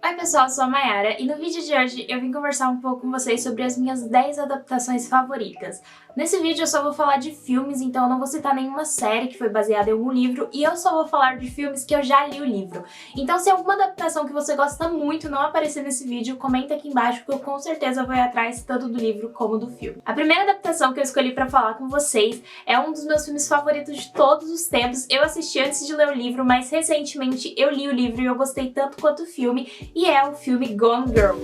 Oi pessoal, eu sou a Mayara e no vídeo de hoje eu vim conversar um pouco com vocês sobre as minhas 10 adaptações favoritas. Nesse vídeo eu só vou falar de filmes, então eu não vou citar nenhuma série que foi baseada em algum livro e eu só vou falar de filmes que eu já li o livro. Então se alguma adaptação que você gosta muito não aparecer nesse vídeo, comenta aqui embaixo que eu com certeza vou ir atrás tanto do livro como do filme. A primeira adaptação que eu escolhi pra falar com vocês é um dos meus filmes favoritos de todos os tempos. Eu assisti antes de ler o livro, mas recentemente eu li o livro e eu gostei tanto quanto o filme. E é o filme Gone Girl.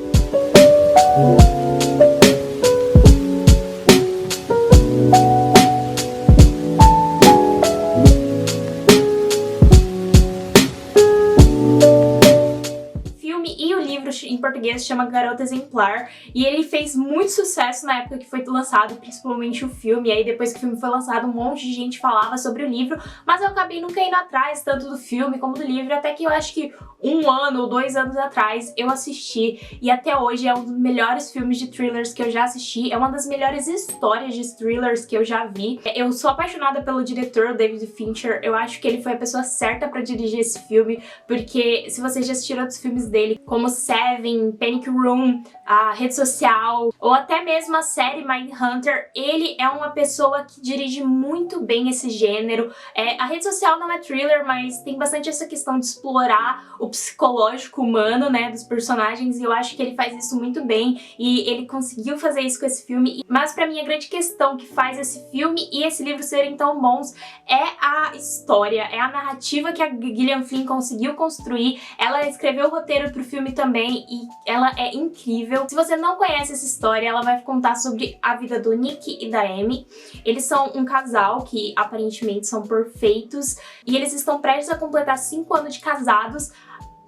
Em português chama Garota Exemplar, e ele fez muito sucesso na época que foi lançado, principalmente o filme. E aí depois que o filme foi lançado, um monte de gente falava sobre o livro, mas eu acabei nunca indo atrás tanto do filme como do livro, até que eu acho que 1 ano ou 2 anos atrás eu assisti, e até hoje é um dos melhores filmes de thrillers que eu já assisti, é uma das melhores histórias de thrillers que eu já vi. Eu sou apaixonada pelo diretor, David Fincher. Eu acho que ele foi a pessoa certa pra dirigir esse filme, porque se vocês já assistiram outros filmes dele, como Seven, Panic Room, a Rede Social, ou até mesmo a série Mindhunter, ele é uma pessoa que dirige muito bem esse gênero. A Rede Social não é thriller, mas tem bastante essa questão de explorar o psicológico humano, né, dos personagens, e eu acho que ele faz isso muito bem, e ele conseguiu fazer isso com esse filme. Mas pra mim a grande questão que faz esse filme e esse livro serem tão bons é a história, é a narrativa que a Gillian Flynn conseguiu construir. Ela escreveu o roteiro pro filme também, e ela é incrível. Se você não conhece essa história, ela vai contar sobre a vida do Nick e da Amy. Eles são um casal que aparentemente são perfeitos, e eles estão prestes a completar 5 anos de casados,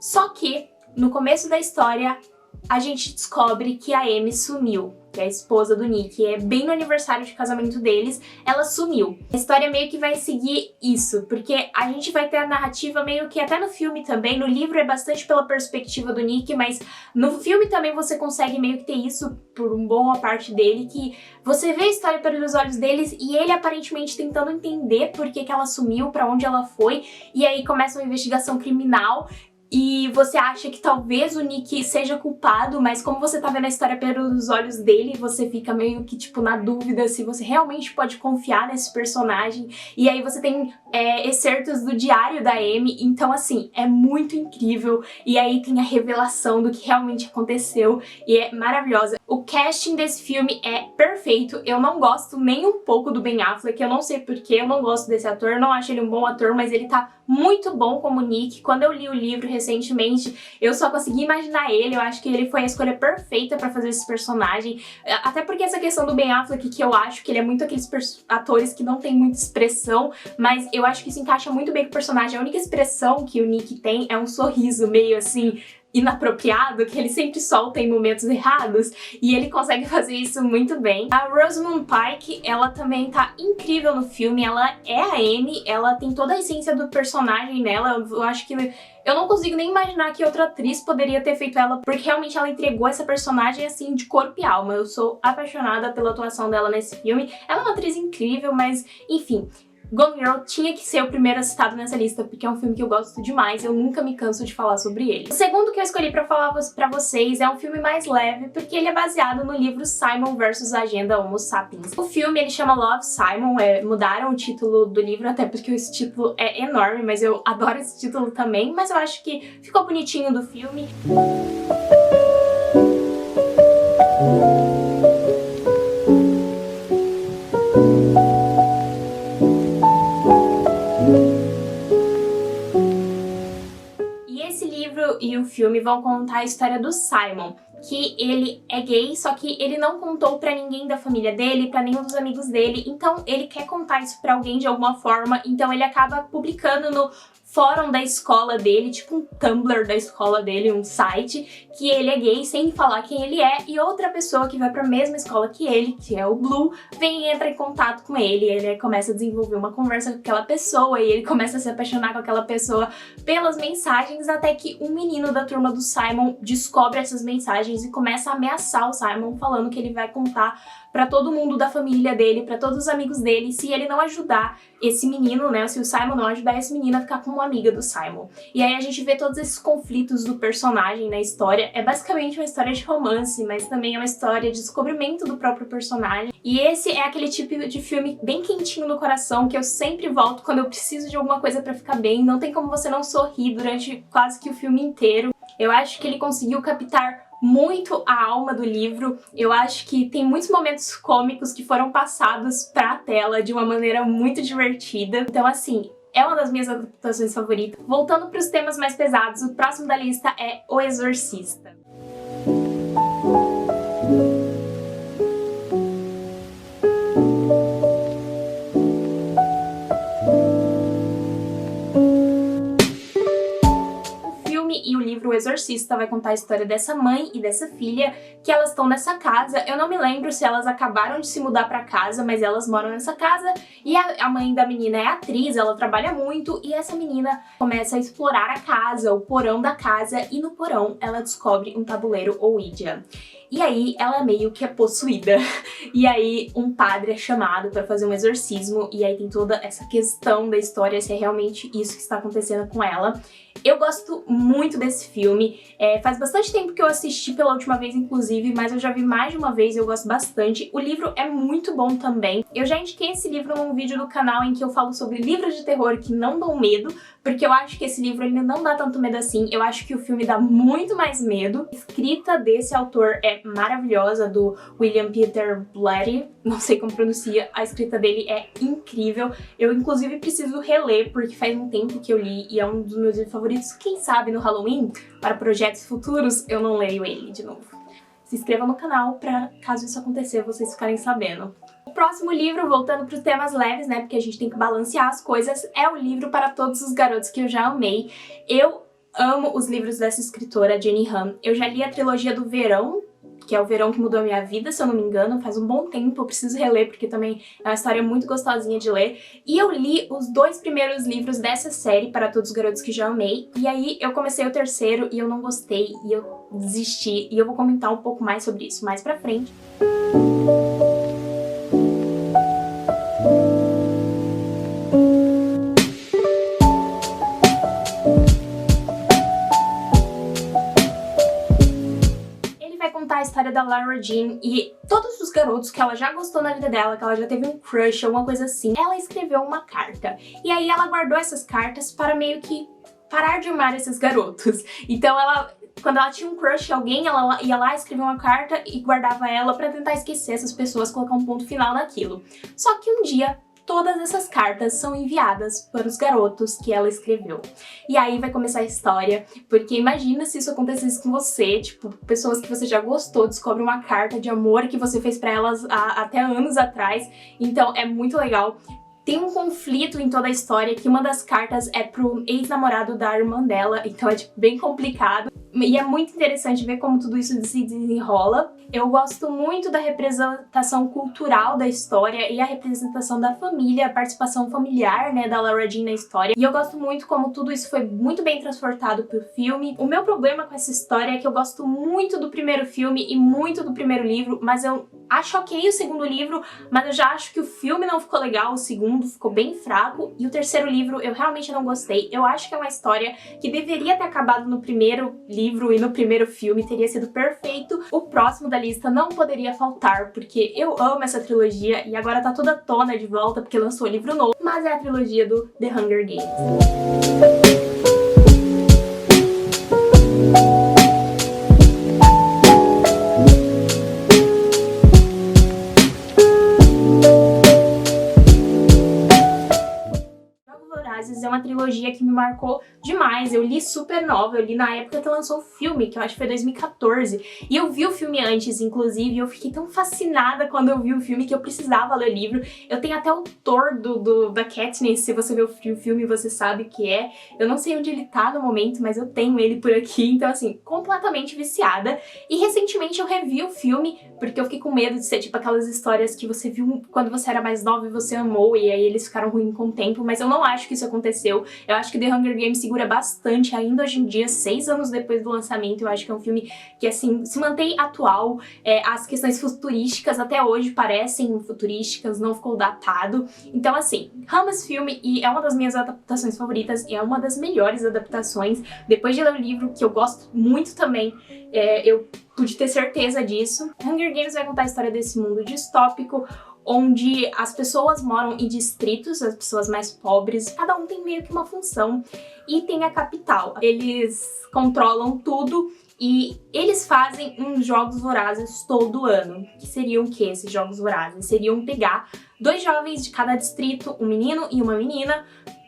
só que no começo da história a gente descobre que a Amy sumiu, que é a esposa do Nick, e bem no aniversário de casamento deles, ela sumiu. A história meio que vai seguir isso, porque a gente vai ter a narrativa meio que até no filme também. No livro é bastante pela perspectiva do Nick, mas no filme também você consegue meio que ter isso por uma boa parte dele, que você vê a história pelos olhos deles e ele aparentemente tentando entender por que ela sumiu, pra onde ela foi, e aí começa uma investigação criminal. E você acha que talvez o Nick seja culpado, mas como você tá vendo a história pelos olhos dele, você fica meio que, tipo, na dúvida se você realmente pode confiar nesse personagem. E aí você tem excertos do diário da Amy, então, assim, é muito incrível. E aí tem a revelação do que realmente aconteceu, e é maravilhosa. O casting desse filme é perfeito. Eu não gosto nem um pouco do Ben Affleck, eu não sei porquê, eu não gosto desse ator, eu não acho ele um bom ator, mas ele tá muito bom como Nick. Quando eu li o livro recentemente, eu só consegui imaginar ele. Eu acho que ele foi a escolha perfeita pra fazer esse personagem, até porque essa questão do Ben Affleck, que eu acho que ele é muito aqueles atores que não tem muita expressão, mas eu acho que isso encaixa muito bem com o personagem. A única expressão que o Nick tem é um sorriso meio assim inapropriado, que ele sempre solta em momentos errados, e ele consegue fazer isso muito bem. A Rosamund Pike, ela também tá incrível no filme. Ela é a Amy, ela tem toda a essência do personagem nela. Eu acho que eu não consigo nem imaginar que outra atriz poderia ter feito ela, porque realmente ela entregou essa personagem assim de corpo e alma. Eu sou apaixonada pela atuação dela nesse filme. Ela é uma atriz incrível, mas enfim, Gone Girl tinha que ser o primeiro citado nessa lista, porque é um filme que eu gosto demais, eu nunca me canso de falar sobre ele. O segundo que eu escolhi pra falar pra vocês é um filme mais leve, porque ele é baseado no livro Simon vs Agenda Homo Sapiens. O filme, ele chama Love, Simon. Mudaram o título do livro, até porque esse título é enorme, mas eu adoro esse título também, mas eu acho que ficou bonitinho do filme. E o filme vão contar a história do Simon, que ele é gay, só que ele não contou pra ninguém da família dele, pra nenhum dos amigos dele, então ele quer contar isso pra alguém de alguma forma, então ele acaba publicando no fórum da escola dele, tipo um Tumblr da escola dele, um site, que ele é gay sem falar quem ele é, e outra pessoa que vai pra mesma escola que ele, que é o Blue, vem e entra em contato com ele começa a desenvolver uma conversa com aquela pessoa, e ele começa a se apaixonar com aquela pessoa pelas mensagens, até que um menino da turma do Simon descobre essas mensagens e começa a ameaçar o Simon, falando que ele vai contar pra todo mundo da família dele, pra todos os amigos dele, se ele não ajudar esse menino, né, se o Simon não ajudar esse menino a ficar com uma amiga do Simon. E aí a gente vê todos esses conflitos do personagem na história. É basicamente uma história de romance, mas também é uma história de descobrimento do próprio personagem. E esse é aquele tipo de filme bem quentinho no coração, que eu sempre volto quando eu preciso de alguma coisa pra ficar bem. Não tem como você não sorrir durante quase que o filme inteiro. Eu acho que ele conseguiu captar muito a alma do livro. Eu acho que tem muitos momentos cômicos que foram passados pra tela de uma maneira muito divertida. Então, assim, é uma das minhas adaptações favoritas. Voltando para os temas mais pesados, o próximo da lista é O Exorcista. E o livro O Exorcista vai contar a história dessa mãe e dessa filha, que elas estão nessa casa. Eu não me lembro se elas acabaram de se mudar pra casa, mas elas moram nessa casa, e a mãe da menina é atriz, ela trabalha muito, e essa menina começa a explorar a casa, o porão da casa, e no porão ela descobre um tabuleiro Ouija. E aí ela meio que é possuída. E aí um padre é chamado pra fazer um exorcismo, e aí tem toda essa questão da história, se é realmente isso que está acontecendo com ela. Eu gosto muito desse filme, faz bastante tempo que eu assisti pela última vez, inclusive, mas eu já vi mais de uma vez e eu gosto bastante. O livro é muito bom também. Eu já indiquei esse livro num vídeo do canal em que eu falo sobre livros de terror que não dão medo, porque eu acho que esse livro ainda não dá tanto medo assim. Eu acho que o filme dá muito mais medo. A escrita desse autor é maravilhosa, do William Peter Blatty, não sei como pronuncia, a escrita dele é incrível. Eu, inclusive, preciso reler, porque faz um tempo que eu li e é um dos meus livros favoritos. Quem sabe no Halloween, para projetos futuros, eu não leio ele de novo. Se inscreva no canal para, caso isso acontecer, vocês ficarem sabendo. O próximo livro, voltando para os temas leves, né, porque a gente tem que balancear as coisas, é o livro Para Todos os Garotos que eu já amei. Eu amo os livros dessa escritora, Jenny Han. Eu já li a trilogia do Verão, que é O Verão que Mudou a Minha Vida, se eu não me engano, faz um bom tempo, eu preciso reler, porque também é uma história muito gostosinha de ler. E eu li os 2 primeiros livros dessa série, Para Todos os Garotos que Já Amei, e aí eu comecei o terceiro e eu não gostei, e eu desisti, e eu vou comentar um pouco mais sobre isso mais pra frente. A história da Lara Jean e todos os garotos que ela já gostou na vida dela, que ela já teve um crush, alguma coisa assim. Ela escreveu uma carta, e aí ela guardou essas cartas para meio que parar de amar esses garotos. Então quando ela tinha um crush em alguém, ela ia lá, escrevia uma carta e guardava ela pra tentar esquecer essas pessoas, colocar um ponto final naquilo. Só que um dia, todas essas cartas são enviadas para os garotos que ela escreveu. E aí vai começar a história, porque imagina se isso acontecesse com você, tipo, pessoas que você já gostou, descobre uma carta de amor que você fez pra elas até anos atrás. Então é muito legal. Tem um conflito em toda a história, que uma das cartas é pro ex-namorado da irmã dela, então é tipo bem complicado. E é muito interessante ver como tudo isso se desenrola. Eu gosto muito da representação cultural da história e a representação da família, a participação familiar, né, da Lara Jean na história. E eu gosto muito como tudo isso foi muito bem transportado pro filme. O meu problema com essa história é que eu gosto muito do primeiro filme e muito do primeiro livro, mas eu acho ok o segundo livro, mas eu já acho que o filme não ficou legal, o segundo ficou bem fraco, e o terceiro livro eu realmente não gostei. Eu acho que é uma história que deveria ter acabado no primeiro livro e no primeiro filme, teria sido perfeito. O próximo da lista não poderia faltar, porque eu amo essa trilogia e agora tá toda à tona de volta porque lançou livro novo, mas é a trilogia do The Hunger Games. É uma trilogia que me marcou demais. Eu li super nova, eu li na época que lançou o filme, que eu acho que foi 2014. E eu vi o filme antes, inclusive, e eu fiquei tão fascinada quando eu vi o filme que eu precisava ler o livro. Eu tenho até o autor da Katniss, se você ver o filme você sabe o que é. Eu não sei onde ele tá no momento, mas eu tenho ele por aqui, então assim, completamente viciada. E recentemente eu revi o filme, porque eu fiquei com medo de ser tipo aquelas histórias que você viu quando você era mais nova e você amou, e aí eles ficaram ruins com o tempo, mas eu não acho que isso aconteceu. Eu acho que The Hunger Games segura bastante bastante ainda hoje em dia, 6 anos depois do lançamento. Eu acho que é um filme que, assim, se mantém atual. As questões futurísticas até hoje parecem futurísticas, não ficou datado. Então, assim, amo esse filme e é uma das minhas adaptações favoritas e é uma das melhores adaptações. Depois de ler o livro, que eu gosto muito também, eu pude ter certeza disso. Hunger Games vai contar a história desse mundo distópico, onde as pessoas moram em distritos, as pessoas mais pobres, cada um tem meio que uma função, e tem a capital. Eles controlam tudo e eles fazem uns jogos vorazes todo ano. Que seriam o que esses jogos vorazes? Seriam pegar 2 jovens de cada distrito, um menino e uma menina,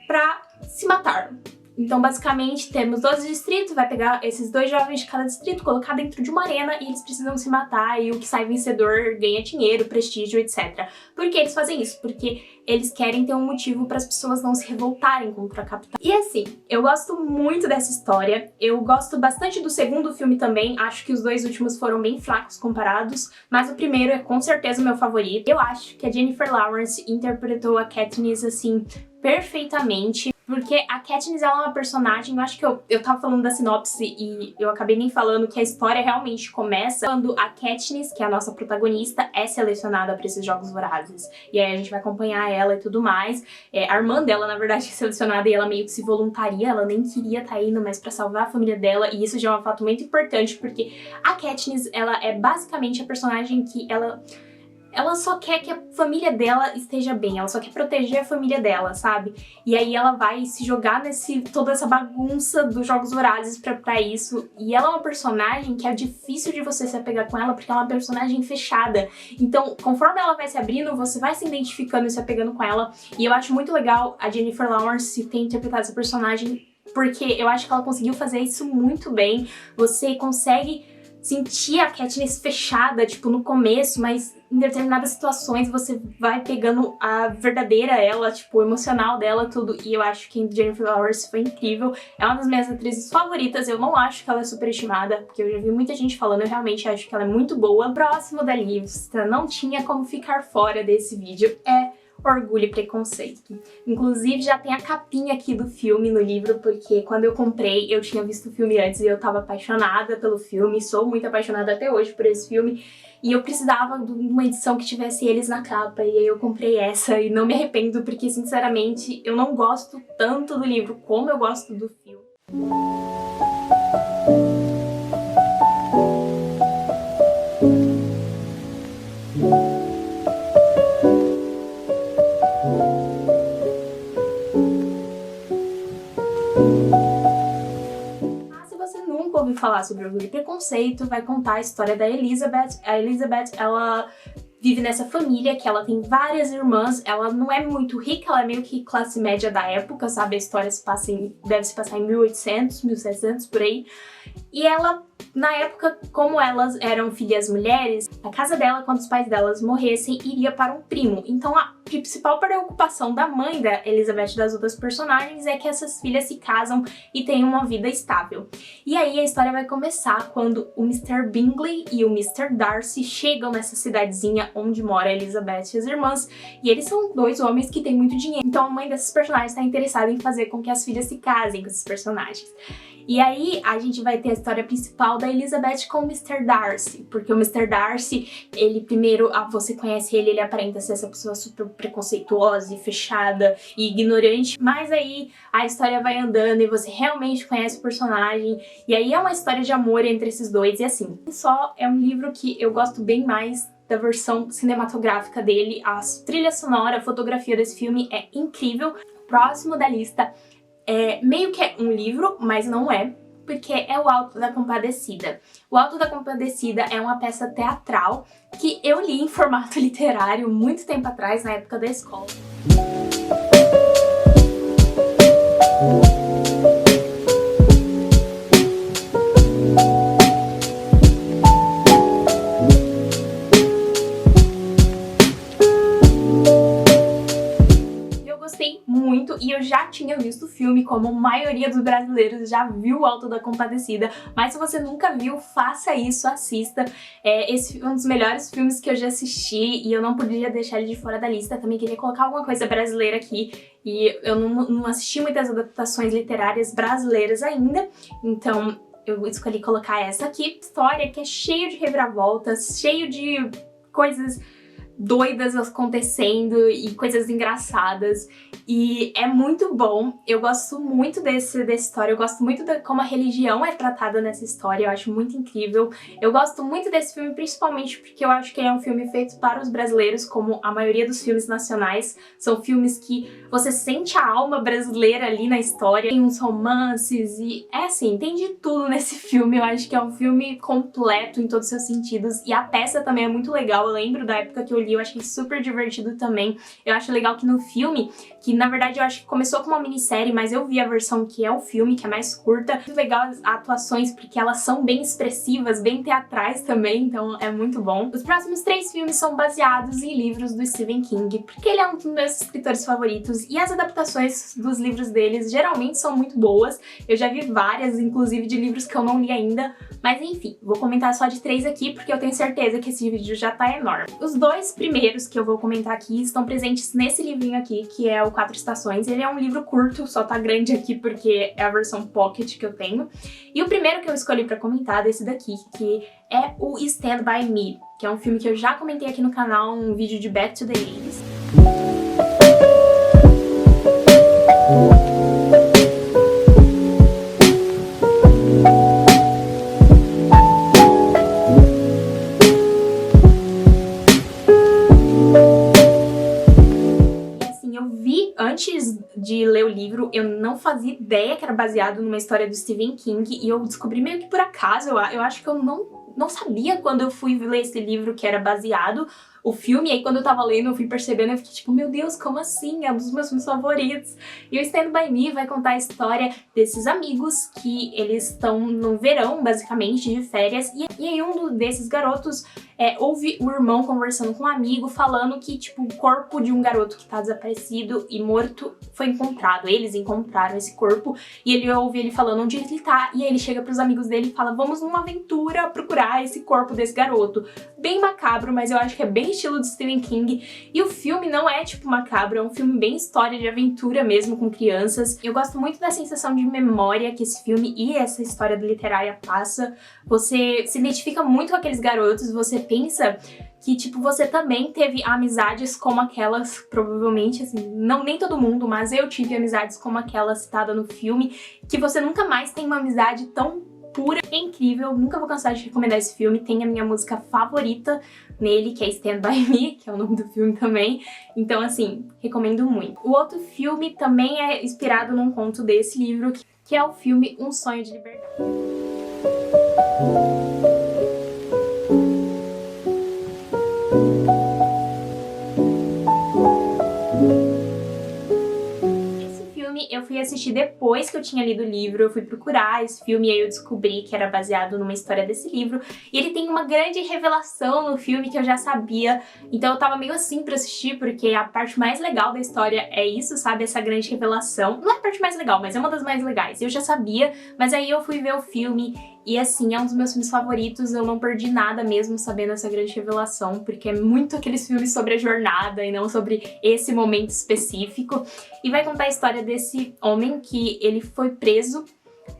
pra se matar. Então, basicamente, temos 12 distritos, vai pegar esses 2 jovens de cada distrito, colocar dentro de uma arena e eles precisam se matar e o que sai vencedor ganha dinheiro, prestígio, etc. Por que eles fazem isso? Porque eles querem ter um motivo para as pessoas não se revoltarem contra a capital. E assim, eu gosto muito dessa história, eu gosto bastante do segundo filme também, acho que os 2 últimos foram bem fracos comparados, mas o primeiro é com certeza o meu favorito. Eu acho que a Jennifer Lawrence interpretou a Katniss, assim, perfeitamente. Porque a Katniss, ela é uma personagem, eu acho que eu tava falando da sinopse e eu acabei nem falando que a história realmente começa quando a Katniss, que é a nossa protagonista, é selecionada para esses Jogos Vorazes. E aí a gente vai acompanhar ela e tudo mais. A irmã dela, na verdade, é selecionada e ela meio que se voluntaria, ela nem queria estar indo, mas pra salvar a família dela, e isso já é um fato muito importante, porque a Katniss, ela é basicamente a personagem que ela só quer que a família dela esteja bem, ela só quer proteger a família dela, sabe? E aí ela vai se jogar toda essa bagunça dos Jogos Vorazes pra isso. E ela é uma personagem que é difícil de você se apegar com ela, porque ela é uma personagem fechada. Então, conforme ela vai se abrindo, você vai se identificando e se apegando com ela. E eu acho muito legal a Jennifer Lawrence ter interpretado essa personagem, porque eu acho que ela conseguiu fazer isso muito bem. Você consegue sentir a Katniss fechada, tipo, no começo, mas em determinadas situações você vai pegando a verdadeira ela, tipo, o emocional dela, tudo. E eu acho que a Jennifer Lawrence foi incrível. É uma das minhas atrizes favoritas. Eu não acho que ela é superestimada, porque eu já vi muita gente falando, eu realmente acho que ela é muito boa. Próximo da lista, não tinha como ficar fora desse vídeo, é Orgulho e Preconceito. Inclusive, já tem a capinha aqui do filme no livro, porque quando eu comprei, eu tinha visto o filme antes e eu tava apaixonada pelo filme, sou muito apaixonada até hoje por esse filme, e eu precisava de uma edição que tivesse eles na capa, e aí eu comprei essa e não me arrependo, porque, sinceramente, eu não gosto tanto do livro como eu gosto do filme. Ouvi falar sobre Orgulho e Preconceito, vai contar a história da Elizabeth. A Elizabeth, ela vive nessa família que ela tem várias irmãs, ela não é muito rica, ela é meio que classe média da época, sabe? A história deve se passar em 1800, 1700, por aí. E ela, na época, como elas eram filhas mulheres, a casa dela, quando os pais delas morressem, iria para um primo. Então a principal preocupação da mãe da Elizabeth e das outras personagens é que essas filhas se casam e tenham uma vida estável. E aí a história vai começar quando o Mr. Bingley e o Mr. Darcy chegam nessa cidadezinha onde mora a Elizabeth e as irmãs, e eles são 2 homens que têm muito dinheiro. Então a mãe desses personagens está interessada em fazer com que as filhas se casem com esses personagens. E aí a gente vai ter a história principal da Elizabeth com o Mr. Darcy, porque o Mr. Darcy, ele primeiro, você conhece ele aparenta ser essa pessoa super preconceituosa e fechada e ignorante, mas aí a história vai andando e você realmente conhece o personagem, e aí é uma história de amor entre esses dois, e assim, só é um livro que eu gosto bem mais da versão cinematográfica dele, a trilha sonora, a fotografia desse filme é incrível. Próximo da lista meio que é um livro, mas não é, porque é o Alto da Compadecida. O Alto da Compadecida é uma peça teatral que eu li em formato literário muito tempo atrás, na época da escola. E eu já tinha visto o filme, como a maioria dos brasileiros já viu o Auto da Compadecida, mas se você nunca viu, faça isso, assista. Esse é um dos melhores filmes que eu já assisti e eu não podia deixar ele de fora da lista. Também queria colocar alguma coisa brasileira aqui e eu não assisti muitas adaptações literárias brasileiras ainda, então eu escolhi colocar essa aqui. História que é cheia de reviravoltas, cheio de coisas doidas acontecendo e coisas engraçadas, e é muito bom. Eu gosto muito dessa história, eu gosto muito de como a religião é tratada nessa história, eu acho muito incrível. Eu gosto muito desse filme principalmente porque eu acho que ele é um filme feito para os brasileiros, como a maioria dos filmes nacionais. São filmes que você sente a alma brasileira ali na história, tem uns romances e assim, tem de tudo nesse filme. Eu acho que é um filme completo em todos os seus sentidos, e a peça também é muito legal. Eu lembro da época que eu li, eu achei super divertido também. Eu acho legal que no filme, que na verdade eu acho que começou com uma minissérie, mas eu vi a versão que é o filme, que é mais curta. Muito legal as atuações, porque elas são bem expressivas, bem teatrais também, então é muito bom. Os próximos 3 filmes são baseados em livros do Stephen King, porque ele é um dos meus escritores favoritos, e as adaptações dos livros deles geralmente são muito boas. Eu já vi várias, inclusive de livros que eu não li ainda, mas enfim, vou comentar só de 3 aqui, porque eu tenho certeza que esse vídeo já tá enorme. Os 2 primeiros que eu vou comentar aqui estão presentes nesse livrinho aqui, que é o 4 Estações. Ele é um livro curto, só tá grande aqui porque é a versão pocket que eu tenho. E o primeiro que eu escolhi pra comentar desse daqui, que é o Stand By Me, que é um filme que eu já comentei aqui no canal, um vídeo de Back to the 80s. Antes de ler o livro, eu não fazia ideia que era baseado numa história do Stephen King, e eu descobri meio que por acaso. Eu acho que eu não sabia quando eu fui ler esse livro que era baseado o filme, e aí quando eu tava lendo eu fui percebendo, eu fiquei tipo, meu Deus, como assim? É um dos meus filmes favoritos. E o Stand By Me vai contar a história desses amigos que eles estão no verão, basicamente, de férias, e aí um desses garotos ouve o irmão conversando com um amigo, falando que, tipo, o corpo de um garoto que tá desaparecido e morto foi encontrado. Eles encontraram esse corpo, e ele ouve ele falando onde ele tá, e aí ele chega pros amigos dele e fala, vamos numa aventura procurar esse corpo desse garoto. Bem macabro, mas eu acho que é bem estilo do Stephen King. E o filme não é tipo macabro, é um filme bem história de aventura mesmo, com crianças. Eu gosto muito da sensação de memória que esse filme e essa história literária passa. Você se identifica muito com aqueles garotos, você pensa que, tipo, você também teve amizades como aquelas, provavelmente, assim, não nem todo mundo, mas eu tive amizades como aquela citada no filme, que você nunca mais tem uma amizade tão pura. É incrível, nunca vou cansar de recomendar esse filme. Tem a minha música favorita nele, que é Stand By Me, que é o nome do filme também. Então, assim, recomendo muito. O outro filme também é inspirado num conto desse livro, que é o filme Um Sonho de Liberdade. Eu fui assistir depois que eu tinha lido o livro, eu fui procurar esse filme e aí eu descobri que era baseado numa história desse livro. E ele tem uma grande revelação no filme que eu já sabia, então eu tava meio assim pra assistir, porque a parte mais legal da história é isso, sabe? Essa grande revelação. Não é a parte mais legal, mas é uma das mais legais. Eu já sabia, mas aí eu fui ver o filme e, assim, é um dos meus filmes favoritos. Eu não perdi nada mesmo sabendo essa grande revelação, porque é muito aqueles filmes sobre a jornada e não sobre esse momento específico. E vai contar a história desse homem que ele foi preso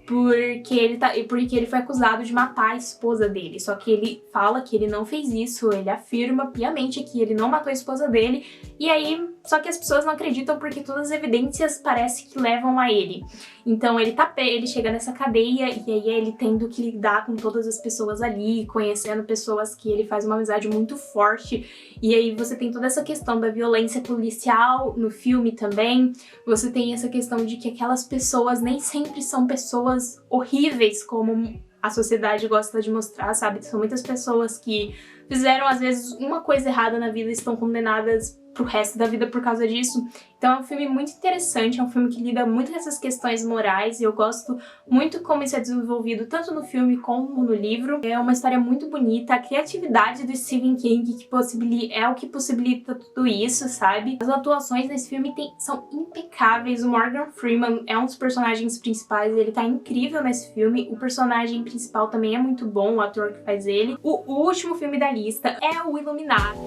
porque ele foi acusado de matar a esposa dele. Só que ele fala que ele não fez isso, ele afirma piamente que ele não matou a esposa dele, e aí, só que as pessoas não acreditam porque todas as evidências parecem que levam a ele. Então ele chega nessa cadeia e aí ele tendo que lidar com todas as pessoas ali, conhecendo pessoas que ele faz uma amizade muito forte, e aí você tem toda essa questão da violência policial no filme também. Você tem essa questão de que aquelas pessoas nem sempre são pessoas horríveis como a sociedade gosta de mostrar, sabe? São muitas pessoas que fizeram, às vezes, uma coisa errada na vida e estão condenadas pro resto da vida por causa disso. Então é um filme muito interessante, é um filme que lida muito com essas questões morais e eu gosto muito como isso é desenvolvido tanto no filme como no livro. É uma história muito bonita, a criatividade do Stephen King é o que possibilita tudo isso, sabe? As atuações nesse filme são impecáveis, o Morgan Freeman é um dos personagens principais, ele tá incrível nesse filme, o personagem principal também é muito bom, o ator que faz ele. O último filme da lista é o Iluminado.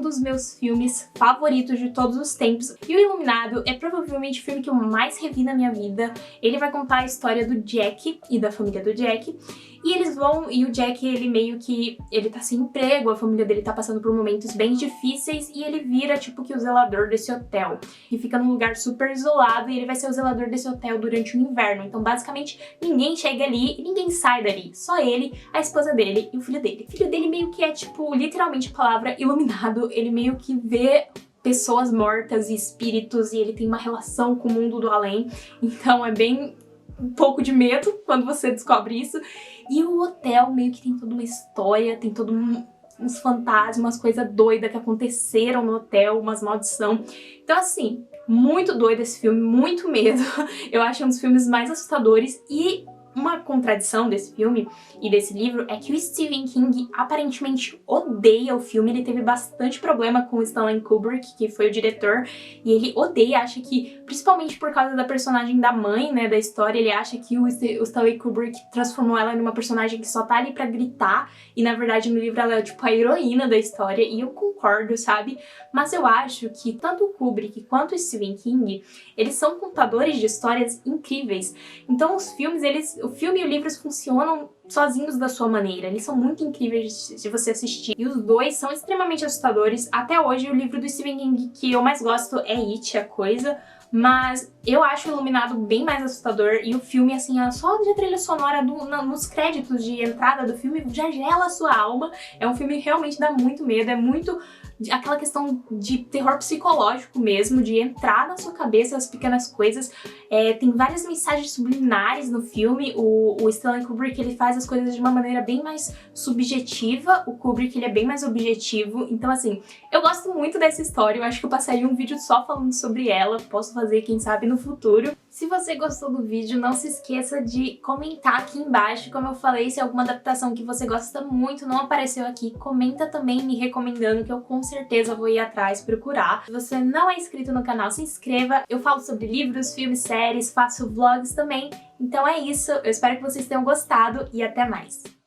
Dos meus filmes favoritos de todos os tempos. E o Iluminado é provavelmente o filme que eu mais revi na minha vida. Ele vai contar a história do Jack e da família do Jack. E o Jack, ele tá sem emprego, a família dele tá passando por momentos bem difíceis e ele vira tipo que o zelador desse hotel. E fica num lugar super isolado e ele vai ser o zelador desse hotel durante o inverno. Então basicamente ninguém chega ali e ninguém sai dali. Só ele, a esposa dele e o filho dele. O filho dele meio que é tipo, literalmente a palavra iluminado. Ele meio que vê pessoas mortas e espíritos e ele tem uma relação com o mundo do além. Então é bem um pouco de medo quando você descobre isso. E o hotel meio que tem toda uma história, tem todo uns fantasmas, coisa doida que aconteceram no hotel, umas maldição. Então assim, muito doido esse filme, muito medo. Eu acho um dos filmes mais assustadores e uma contradição desse filme e desse livro é que o Stephen King aparentemente odeia o filme, ele teve bastante problema com o Stanley Kubrick, que foi o diretor, e ele odeia, acha que, principalmente por causa da personagem da mãe, né, da história, ele acha que o Stanley Kubrick transformou ela numa personagem que só tá ali pra gritar, e na verdade no livro ela é tipo a heroína da história, e eu concordo, sabe? Mas eu acho que tanto o Kubrick quanto o Stephen King, eles são contadores de histórias incríveis. Então os filmes, o filme e o livro funcionam sozinhos da sua maneira, eles são muito incríveis de você assistir. E os dois são extremamente assustadores. Até hoje o livro do Stephen King que eu mais gosto é It, a Coisa, mas eu acho o Iluminado bem mais assustador e o filme, assim, só de trilha sonora nos créditos de entrada do filme já gela a sua alma. É um filme que realmente dá muito medo, é muito aquela questão de terror psicológico mesmo, de entrar na sua cabeça as pequenas coisas. Tem várias mensagens subliminares no filme. O Stanley Kubrick, ele faz as coisas de uma maneira bem mais subjetiva, o Kubrick, ele é bem mais objetivo. Então assim, eu gosto muito dessa história, eu acho que eu passaria um vídeo só falando sobre ela, posso fazer, quem sabe, no futuro. Se você gostou do vídeo, não se esqueça de comentar aqui embaixo. Como eu falei, se alguma adaptação que você gosta muito não apareceu aqui, comenta também me recomendando, que eu com certeza vou ir atrás procurar. Se você não é inscrito no canal, se inscreva. Eu falo sobre livros, filmes, séries, faço vlogs também. Então é isso, eu espero que vocês tenham gostado e até mais!